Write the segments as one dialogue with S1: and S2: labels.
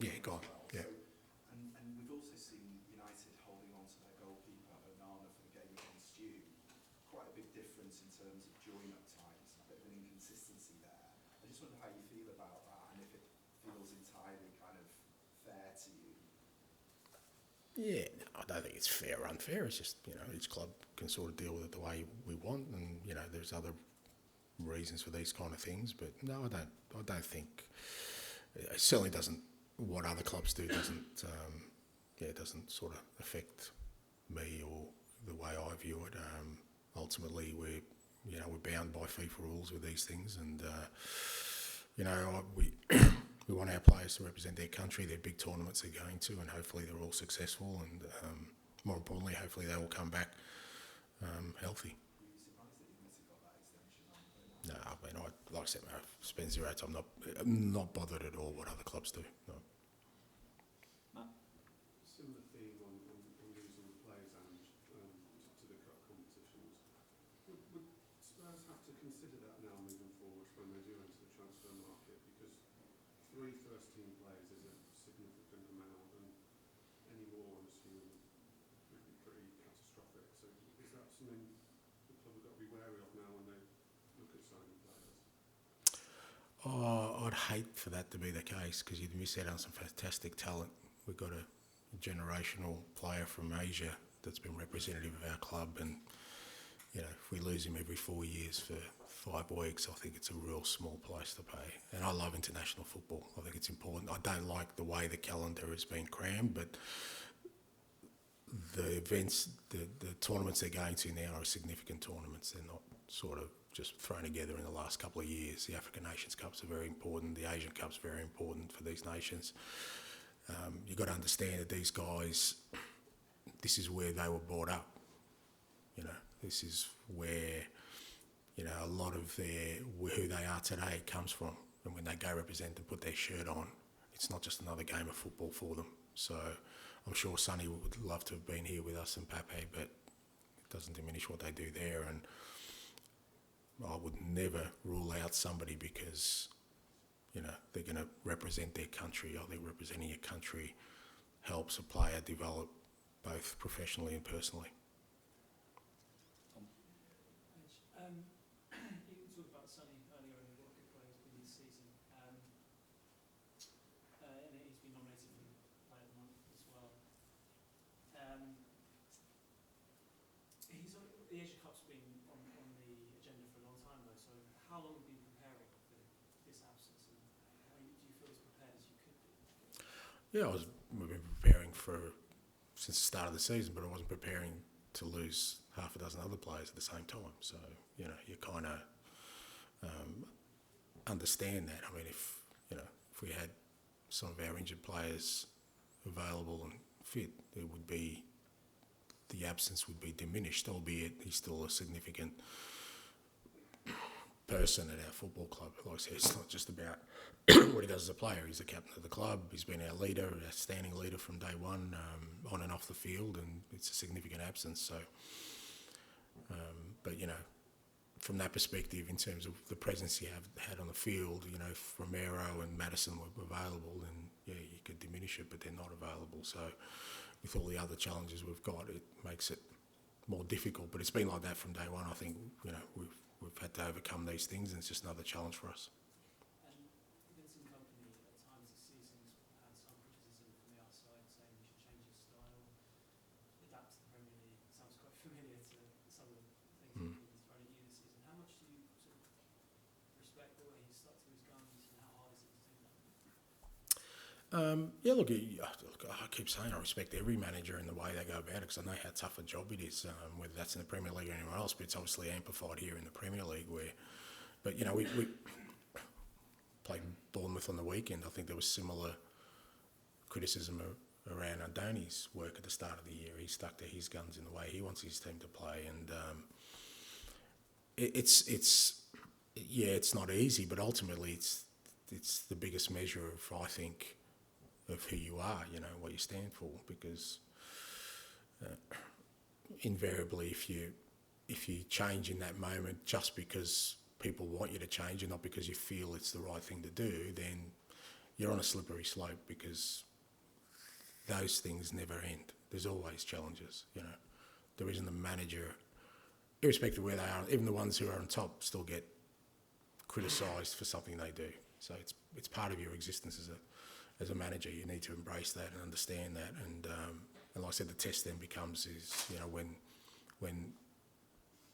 S1: Yeah, gone. Yeah.
S2: And we've also seen United holding on to their goalkeeper Onana for the game against you. Quite a big difference in terms of join-up times, a bit of an inconsistency there. I just wonder how you feel about that and if it feels entirely kind of fair to you.
S1: Yeah, no, I don't think it's fair or unfair. It's just, each club can sort of deal with it the way we want, and there's other reasons for these kind of things. But no, I don't think it certainly doesn't. What other clubs do doesn't. It doesn't sort of affect me or the way I view it. Ultimately, we're bound by FIFA rules with these things, and we we want our players to represent their country. They're big tournaments they're going to, and hopefully they're all successful. And more importantly, hopefully they all come back healthy.
S2: Were you surprised that United got that extension on?
S1: No, I mean, like I said, I spend zero time. I'm not bothered at all what other clubs do. No.
S3: Similar theme on losing the players and to the cup competitions. Would Spurs have to consider that now moving forward when they do enter the transfer market? Because 3 first-team players is a significant amount, and any more, I'm assuming, would be pretty catastrophic. So is that something the club have got to be wary of now when they look at signing players?
S1: Oh, I'd hate for that to be the case because you'd miss out on some fantastic talent. We've got a generational player from Asia that's been representative of our club, and if we lose him every 4 years for 5 weeks, I think it's a real small price to pay. And I love international football. I think it's important. I don't like the way the calendar has been crammed, but the events, the tournaments they're going to now are significant tournaments. They're not sort of just thrown together in the last couple of years. The African Nations Cups are very important. The Asian Cups are very important for these nations. You've got to understand that these guys, this is where they were brought up. This is where, a lot of who they are today comes from. And when they go represent and put their shirt on, it's not just another game of football for them. So I'm sure Sonny would love to have been here with us and Pape, but it doesn't diminish what they do there. And I would never rule out somebody because they're going to represent their country. I think representing your country helps a player develop both professionally and personally.
S4: You talked about Sonny earlier and what a good player he's been this season. And he's been nominated for Player of the Month as well. The Asia Cup's been on the agenda for a long time though, so how long have you been preparing for this absence, and do you feel as prepared as you could be?
S1: Yeah, we've been preparing since the start of the season, but I wasn't preparing to lose half a dozen other players at the same time. So, you kind of understand that. I mean, if we had some of our injured players available and fit, the absence would be diminished, albeit he's still a significant person at our football club. Like I said, it's not just about what he does as a player. He's the captain of the club. He's been our leader, our standing leader from day one, on and off the field, and it's a significant absence. So, but from that perspective, in terms of the presence he had on the field, if Romero and Madison were available, then yeah, you could diminish it, but they're not available. So, with all the other challenges we've got, it makes it more difficult. But it's been like that from day one. I think we've had to overcome these things, and it's just another challenge for us.
S4: And Vincent Company at times this season has had some criticism from the outside saying he should change his style, adapt to the Premier League. It sounds quite familiar to some of the things that he's thrown at you this season. How much do you sort of respect the way he's stuck to his guns, and how hard is it to do that?
S1: Yeah, look, I keep saying I respect every manager in the way they go about it because I know how tough a job it is, whether that's in the Premier League or anywhere else, but it's obviously amplified here in the Premier League but we played Bournemouth on the weekend. I think there was similar criticism around Andoni's work at the start of the year. He stuck to his guns in the way he wants his team to play, and it's not easy, but ultimately it's the biggest measure of, I think, of who you are, what you stand for, because invariably if you change in that moment just because people want you to change and not because you feel it's the right thing to do, then you're on a slippery slope because those things never end. There's always challenges, you know. There isn't a manager, irrespective of where they are, even the ones who are on top still get criticised for something they do. So it's part of your existence as a manager. You need to embrace that and understand that. And like I said, the test then becomes when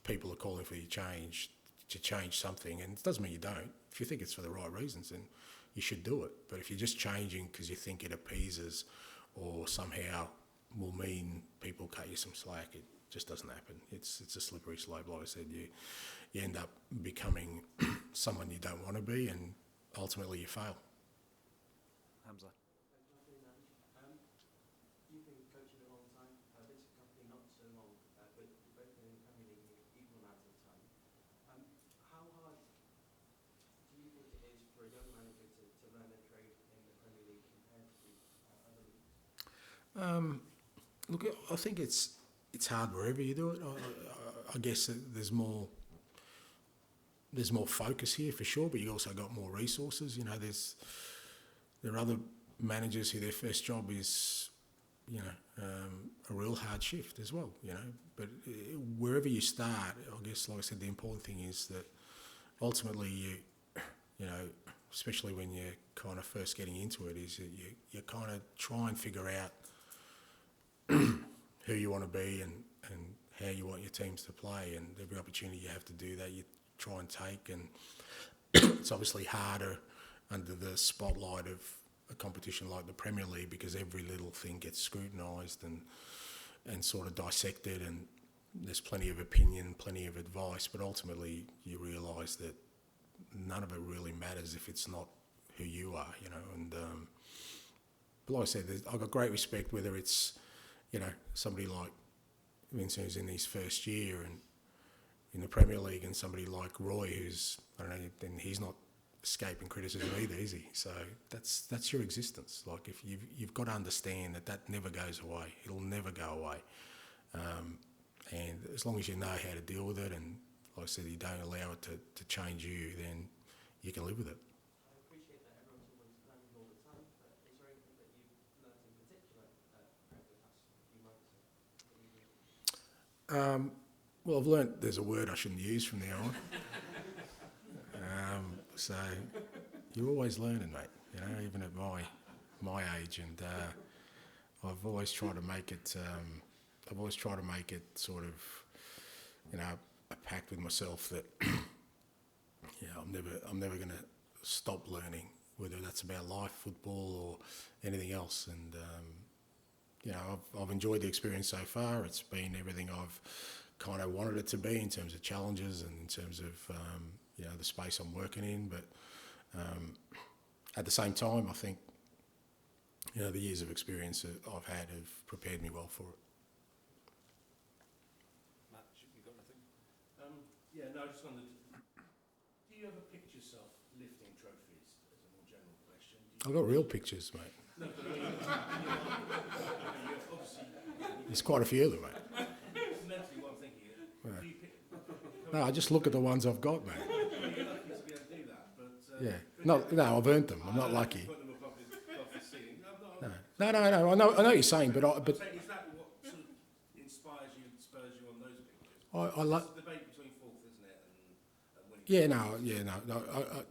S1: people are calling for you to change something, and it doesn't mean you don't. If you think it's for the right reasons, then you should do it. But if you're just changing because you think it appeases or somehow will mean people cut you some slack, it just doesn't happen. It's a slippery slope. Like I said, you end up becoming someone you don't want to be, and ultimately you fail.
S5: Hamza.
S6: You've been coaching a long time, been to company not so long, but you've both been in the Premier League an equal amount of time. How hard do you think it is for a young manager to learn their trade in the Premier League compared to other leagues?
S1: Look, I think it's hard wherever you do it. I guess there's more focus here for sure, but you also got more resources. You know, there are other managers who their first job is, you know, a real hard shift as well. You know, but wherever you start, I guess, like I said, the important thing is that ultimately you know, especially when you're kind of first getting into it, is that you kind of try and figure out who you want to be and how you want your teams to play, and every opportunity you have to do that you try and take. And it's obviously harder under the spotlight of a competition like the Premier League because every little thing gets scrutinised and sort of dissected, and there's plenty of opinion, plenty of advice, but ultimately you realise that none of it really matters if it's not who you are, you know. And but like I said, I've got great respect, whether it's, you know, somebody like Vincent who's in his first year and in the Premier League, and somebody like Roy who's, I don't know, then he's not escaping criticism either, is he? So that's your existence. Like, if you've got to understand that never goes away. It'll never go away. And as long as you know how to deal with it, and like I said, you don't allow it to change you, then you can live with it.
S6: I appreciate that everyone's always learning all the time, but is there anything that you've learnt in particular over the past few months that you
S1: Well, I've learnt there's a word I shouldn't use from now on. So you're always learning, mate. You know, even at my age, and I've always tried to make it. I've always tried to make it sort of, you know, a pact with myself that, you know, I'm never going to stop learning, whether that's about life, football, or anything else. And you know, I've enjoyed the experience so far. It's been everything I've kind of wanted it to be in terms of challenges and in terms of you know, the space I'm working in. But at the same time, I think, you know, the years of experience that I've had have prepared me well for it.
S5: Matt, you got anything?
S7: Yeah, no, I just wondered, do you ever picture yourself lifting trophies, as a more general question?
S1: I've got real pictures, mate.
S7: No, but I mean, you're obviously...
S1: There's quite a few of them, mate.
S7: Mentally, what I'm thinking is, do you pick...
S1: No, I just look at the ones I've got, mate.
S7: You're lucky to be able to do that, but...
S1: Yeah. No, I've earned them. I'm not lucky.
S7: Put them above the ceiling.
S1: No. I know what you're saying, but
S7: I'm saying, is that what sort of inspires you and spurs you on those pictures?
S1: I like.
S7: It's a debate between fourth, isn't it, and winning.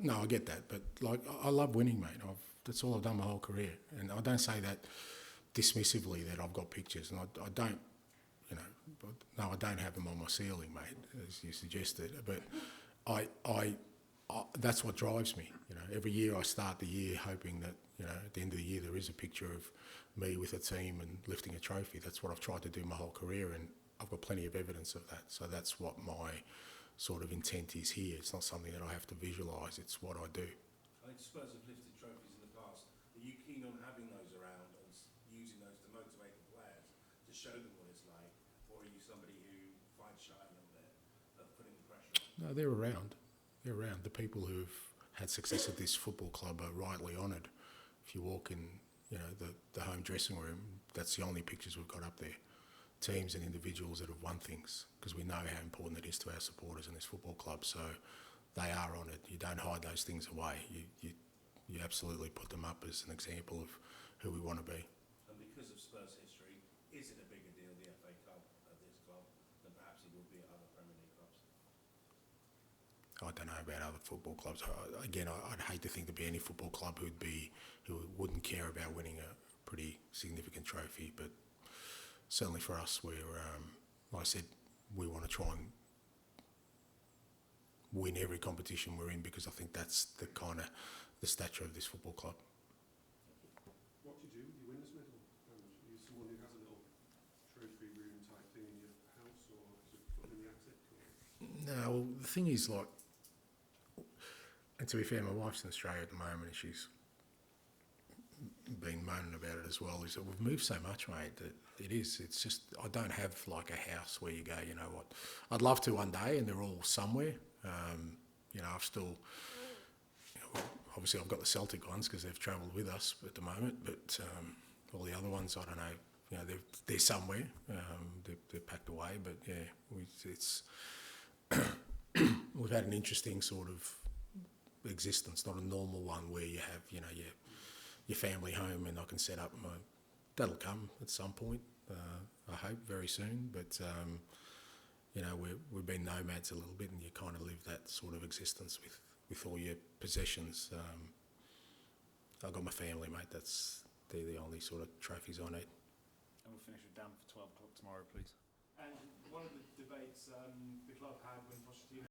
S1: No, I get that, but like, I love winning, mate. That's all I've done my whole career, and I don't say that dismissively that I've got pictures, and I don't, you know, no, I don't have them on my ceiling, mate, as you suggested. But I that's what drives me. You know, every year I start the year hoping that, you know, at the end of the year there is a picture of me with a team and lifting a trophy. That's what I've tried to do my whole career, and I've got plenty of evidence of that. So that's what my sort of intent is here. It's not something that I have to visualise, it's what I do.
S7: I think Spurs have lifted trophies in the past. Are you keen on having those around and using those to motivate the players, to show them what it's like? Or are you somebody who finds shy a little bit of putting the pressure on?
S1: No, they're around. They're around. The people who've had success at this football club are rightly honoured. If you walk in, you know, the home dressing room, that's the only pictures we've got up there. Teams and individuals that have won things, because we know how important it is to our supporters in this football club. So they are honoured. You don't hide those things away. you absolutely put them up as an example of who we want to be.
S7: And because of Spurs' history, is it a bigger deal, the FA Cup, at this club than perhaps it would be at other Premier League clubs?
S1: I don't know about other football clubs. Again, I'd hate to think there'd be any football club who wouldn't care about winning a pretty significant trophy. But certainly for us, like I said, we want to try and win every competition we're in, because I think that's the stature of this football club.
S3: What do you do with your winners' medal? Are you someone who has a little trophy room type thing in your house, or is it put in the attic?
S1: No, well, the thing is, like, and to be fair, my wife's in Australia at the moment, and she's been moaning about it as well, is that we've moved so much, mate, that it's just, I don't have like a house where you go, you know what, I'd love to one day, and they're all somewhere. I've still, obviously I've got the Celtic ones because they've travelled with us at the moment, but all the other ones, I don't know, they're somewhere, they're packed away, but yeah, we've had an interesting sort of existence, not a normal one where you have, your family home, and I can set up that'll come at some point, I hope very soon, but we've been nomads a little bit, and you kind of live that sort of existence with all your possessions. I've got my family, mate, they're the only sort of trophies I need.
S5: And we'll finish with Dan for 12 o'clock tomorrow, please.
S4: And one of the debates the club had when Pochettino